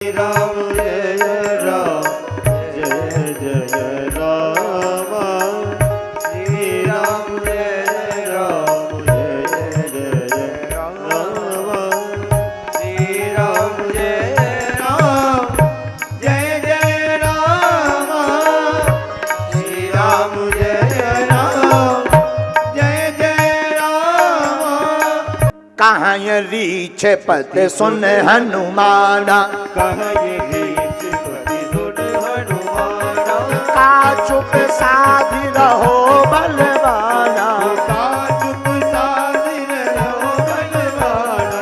राम जय राम जय जय राम श्री राम जय राम जय जय राम श्री राम जय राम जय जय राम श्री राम जय राम जय जय राम। कहाँ रीछ पद सुन हनुमाना, कहाँ ये रीछ पद सुन हनुमाना, का चुप साधि रहो बलवाना, का चुप साधि रहो बलवाना,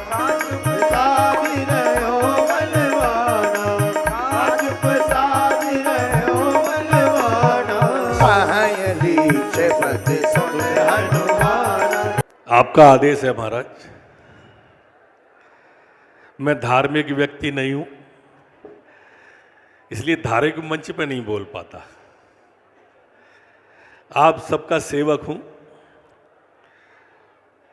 का चुप साधि रहो बलवाना, का चुप साधि रहो बलवाना। कहाँ रीछ पद सुन हनुमाना। आपका आदेश है महाराज। मैं धार्मिक व्यक्ति नहीं हूं, इसलिए धार्मिक मंच पे नहीं बोल पाता। आप सबका सेवक हूं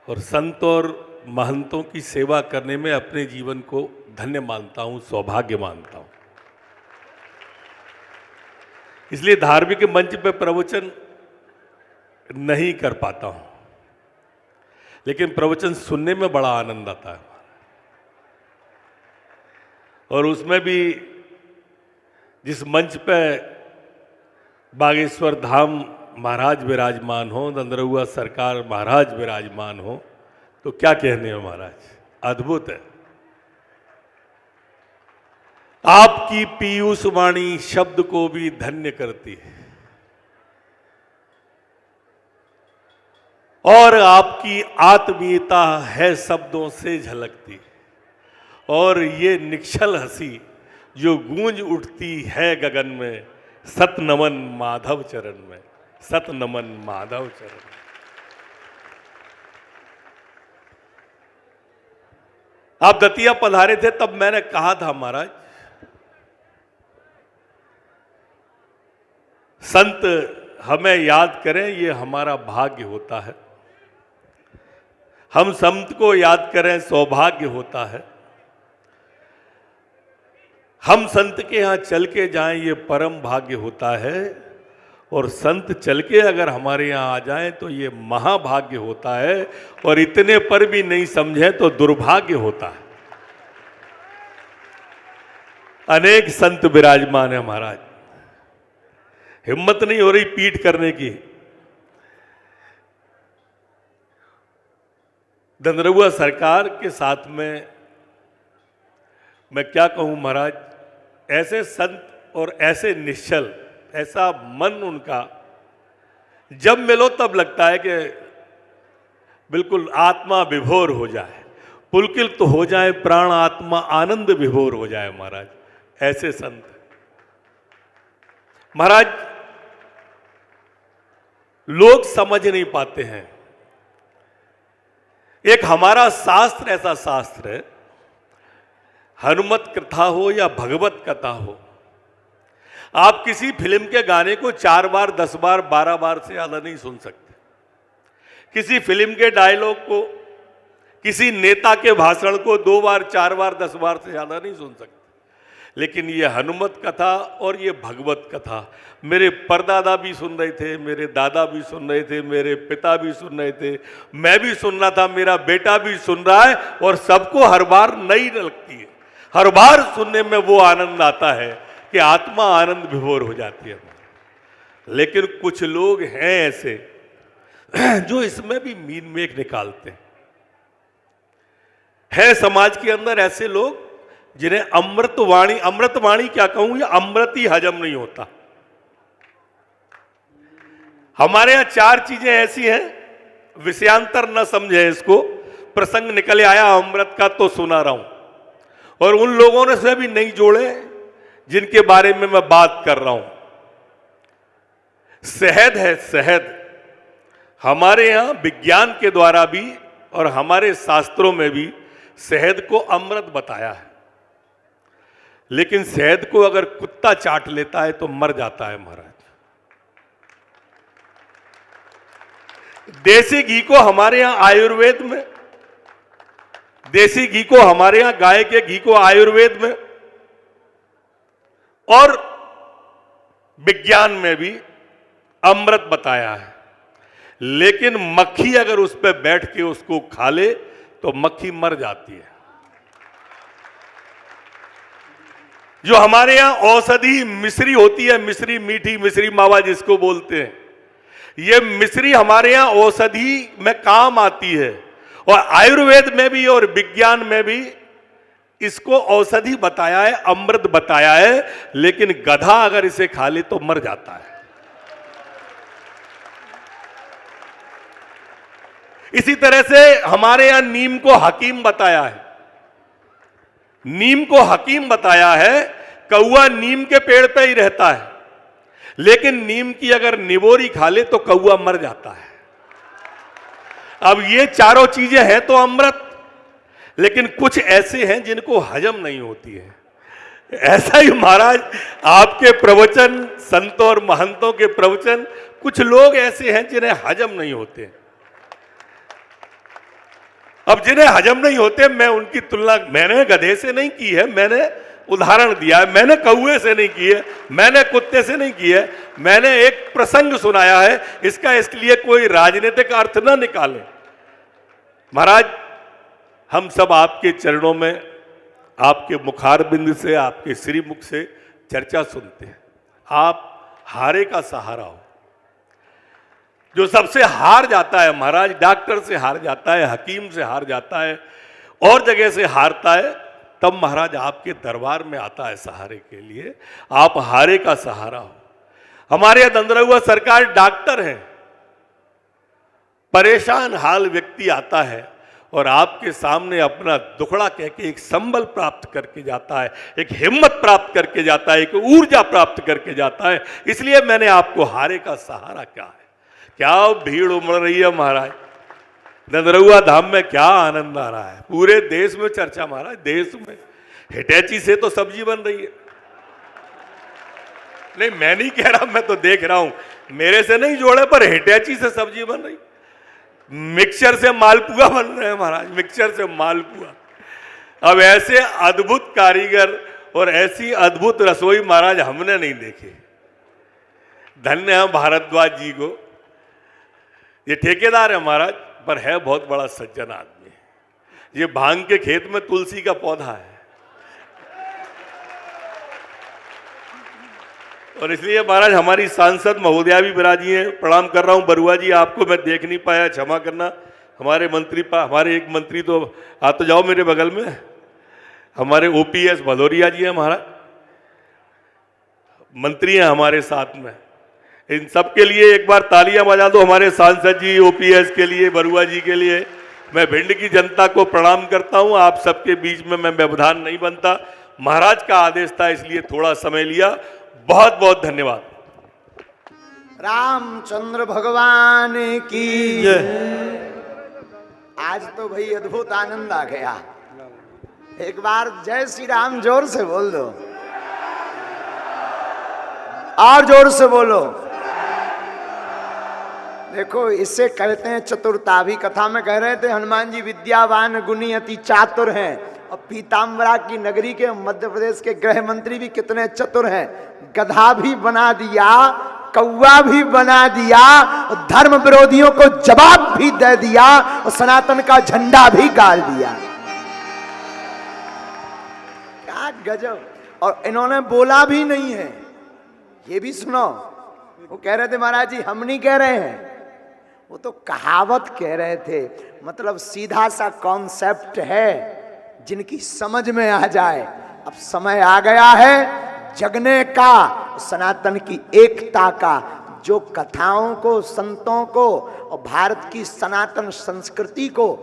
और संत और महंतों की सेवा करने में अपने जीवन को धन्य मानता हूं, सौभाग्य मानता हूं। इसलिए धार्मिक मंच पे प्रवचन नहीं कर पाता हूं, लेकिन प्रवचन सुनने में बड़ा आनंद आता है। और उसमें भी जिस मंच पे बागेश्वर धाम महाराज विराजमान हो, नंदरहुआ सरकार महाराज विराजमान हो, तो क्या कहने हो महाराज, अद्भुत है। आपकी पीयूष वाणी शब्द को भी धन्य करती है और आपकी आत्मीयता है शब्दों से झलकती, और ये निश्चल हंसी जो गूंज उठती है गगन में, सत नमन माधव चरण में, सत नमन माधव चरण में। आप दतिया पधारे थे तब मैंने कहा था महाराज, संत हमें याद करें ये हमारा भाग्य होता है, हम संत को याद करें सौभाग्य होता है, हम संत के यहाँ चल के जाएं ये परम भाग्य होता है, और संत चल के अगर हमारे यहाँ आ जाएं तो ये महाभाग्य होता है, और इतने पर भी नहीं समझें तो दुर्भाग्य होता है। अनेक संत विराजमान है महाराज, हिम्मत नहीं हो रही पीठ करने की। नंदरहुआ सरकार के साथ में मैं क्या कहूं महाराज, ऐसे संत और ऐसे निश्चल, ऐसा मन उनका, जब मिलो तब लगता है कि बिल्कुल आत्मा विभोर हो जाए, पुलकित तो हो जाए प्राण, आत्मा आनंद विभोर हो जाए महाराज, ऐसे संत महाराज। लोग समझ नहीं पाते हैं, एक हमारा शास्त्र ऐसा शास्त्र है, हनुमत कथा हो या भगवत कथा हो, आप किसी फिल्म के गाने को 4 बार 10 बार 12 बार से ज्यादा नहीं सुन सकते। किसी फिल्म के डायलॉग को, किसी नेता के भाषण को 2 बार 4 बार 10 बार से ज्यादा नहीं सुन सकते। लेकिन ये हनुमत कथा और ये भगवत कथा मेरे परदादा भी सुन रहे थे, मेरे दादा भी सुन रहे थे, मेरे पिता भी सुन रहे थे, मैं भी सुन रहा था, मेरा बेटा भी सुन रहा है, और सबको हर बार नई लगती है। हर बार सुनने में वो आनंद आता है कि आत्मा आनंद विभोर हो जाती है। लेकिन कुछ लोग हैं ऐसे जो इसमें भी मीन मेघ निकालते हैं। है समाज के अंदर ऐसे लोग जिन्हें अमृतवाणी क्या कहूं, या अमृत ही हजम नहीं होता। हमारे यहां 4 चीजें ऐसी हैं, विषयांतर न समझे इसको, प्रसंग निकल आया अमृत का तो सुना रहा हूं, और उन लोगों ने से भी नहीं जोड़े जिनके बारे में मैं बात कर रहा हूं। शहद है, शहद हमारे यहां विज्ञान के द्वारा भी और हमारे शास्त्रों में भी शहद को अमृत बताया है, लेकिन शहद को अगर कुत्ता चाट लेता है तो मर जाता है महाराज। देसी घी को हमारे यहां आयुर्वेद में, देसी घी को हमारे यहां गाय के घी को आयुर्वेद में और विज्ञान में भी अमृत बताया है। लेकिन मक्खी अगर उस पर बैठ के उसको खा ले तो मक्खी मर जाती है। जो हमारे यहां औषधि मिश्री होती है, मिश्री, मीठी मिश्री मावा जिसको बोलते हैं, ये मिश्री हमारे यहां औषधि में काम आती है। और आयुर्वेद में भी और विज्ञान में भी इसको औषधि बताया है, अमृत बताया है। लेकिन गधा अगर इसे खा ले तो मर जाता है। इसी तरह से हमारे यहां नीम को हकीम बताया है। नीम को हकीम बताया है। कौआ नीम के पेड़ पे ही रहता है, लेकिन नीम की अगर निबोरी खा ले तो कौआ मर जाता है। अब ये चारों चीजें हैं तो अमृत, लेकिन कुछ ऐसे हैं जिनको हजम नहीं होती है। ऐसा ही महाराज आपके प्रवचन, संतों और महंतों के प्रवचन, कुछ लोग ऐसे हैं जिन्हें हजम नहीं होते। अब जिन्हें हजम नहीं होते, मैं उनकी तुलना मैंने गधे से नहीं की है, मैंने उदाहरण दिया है। मैंने कौए से नहीं की है, मैंने कुत्ते से नहीं की है, मैंने एक प्रसंग सुनाया है। इसका इसलिए कोई राजनीतिक अर्थ ना निकाले। महाराज, हम सब आपके चरणों में, आपके मुखारबिंद से, आपके श्रीमुख से चर्चा सुनते हैं। आप हारे का सहारा हो। जो सबसे हार जाता है महाराज, डॉक्टर से हार जाता है, हकीम से हार जाता है, और जगह से हारता है, तब महाराज आपके दरबार में आता है सहारे के लिए। आप हारे का सहारा हो। हमारे यहां दंदरहुआ सरकार डॉक्टर हैं। परेशान हाल व्यक्ति आता है और आपके सामने अपना दुखड़ा कह के एक संबल प्राप्त करके जाता है, एक हिम्मत प्राप्त करके जाता है, एक ऊर्जा प्राप्त करके जाता है। इसलिए मैंने आपको हारे का सहारा क्या है। क्या भीड़ उमड़ रही है महाराज, दंदरहुआ धाम में क्या आनंद आ रहा है। पूरे देश में चर्चा महाराज, देश में हिटैची से तो सब्जी बन रही है। नहीं, मैं नहीं कह रहा, मैं तो देख रहा हूं, मेरे से नहीं जोड़े पर हिटैची से सब्जी बन रही। मिक्सचर से मालपुआ बन रहे हैं महाराज, मिक्सचर से मालपुआ। अब ऐसे अद्भुत कारीगर और ऐसी अद्भुत रसोई महाराज हमने नहीं देखी। धन्य है भारद्वाज जी को। ये ठेकेदार है महाराज, पर है बहुत बड़ा सज्जन आदमी। ये भांग के खेत में तुलसी का पौधा है, और इसलिए महाराज हमारी सांसद महोदया भी विराजी हैं। प्रणाम कर रहा हूं बरुआ जी, आपको मैं देख नहीं पाया, क्षमा करना। हमारे मंत्री, हमारे एक मंत्री तो आ तो जाओ मेरे बगल में, हमारे ओपीएस भदौरिया जी हैं महाराज, मंत्री हैं हमारे साथ में। इन सब के लिए एक बार तालियां बजा दो, हमारे सांसद जी, ओपीएस के लिए, बरुआ जी के लिए। मैं भिंड की जनता को प्रणाम करता हूं। आप सबके बीच में मैं व्यवधान नहीं बनता, महाराज का आदेश था इसलिए थोड़ा समय लिया। बहुत बहुत धन्यवाद। रामचंद्र भगवान की आज तो भाई अद्भुत आनंद आ गया। एक बार जय श्री राम जोर से बोल दो, और जोर से बोलो। देखो, इससे कहते हैं चतुरता। भी कथा में कह रहे थे हनुमान जी विद्यावान गुणी अति चातुर हैं, और पीताम्बरा की नगरी के मध्य प्रदेश के गृह मंत्री भी कितने चतुर हैं। गधा भी बना दिया, कौवा भी बना दिया, और धर्म विरोधियों को जवाब भी दे दिया, और सनातन का झंडा भी गाड़ दिया। क्या गजब। और इन्होंने बोला भी नहीं है, ये भी सुनो। वो कह रहे थे महाराज जी हम नहीं कह रहे हैं, वो तो कहावत कह रहे थे। मतलब सीधा सा कॉन्सेप्ट है, जिनकी समझ में आ जाए। अब समय आ गया है जगने का, सनातन की एकता का। जो कथाओं को, संतों को और भारत की सनातन संस्कृति को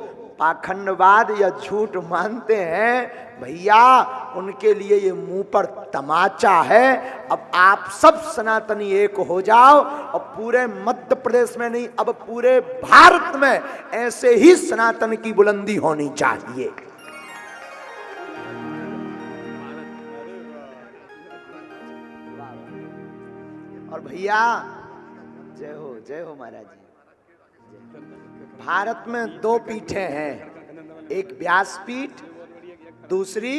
पाखंडवाद या झूठ मानते हैं, भैया उनके लिए ये मुंह पर तमाचा है। अब आप सब सनातनी एक हो जाओ, और पूरे मध्य प्रदेश में नहीं, अब पूरे भारत में ऐसे ही सनातन की बुलंदी होनी चाहिए। और भैया जय हो महाराज जी। भारत में दो पीठें हैं, एक व्यासपीठ, दूसरी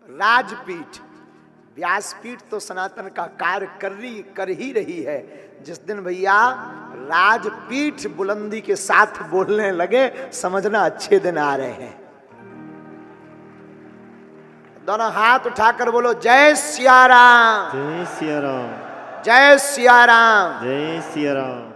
राजपीठ। व्यासपीठ तो सनातन का कार्य कर ही रही है। जिस दिन भैया राजपीठ बुलंदी के साथ बोलने लगे, समझना अच्छे दिन आ रहे हैं। दोनों हाथ उठाकर बोलो जय सिया राम, जय सिया राम, जय सिया राम। जय सिया राम।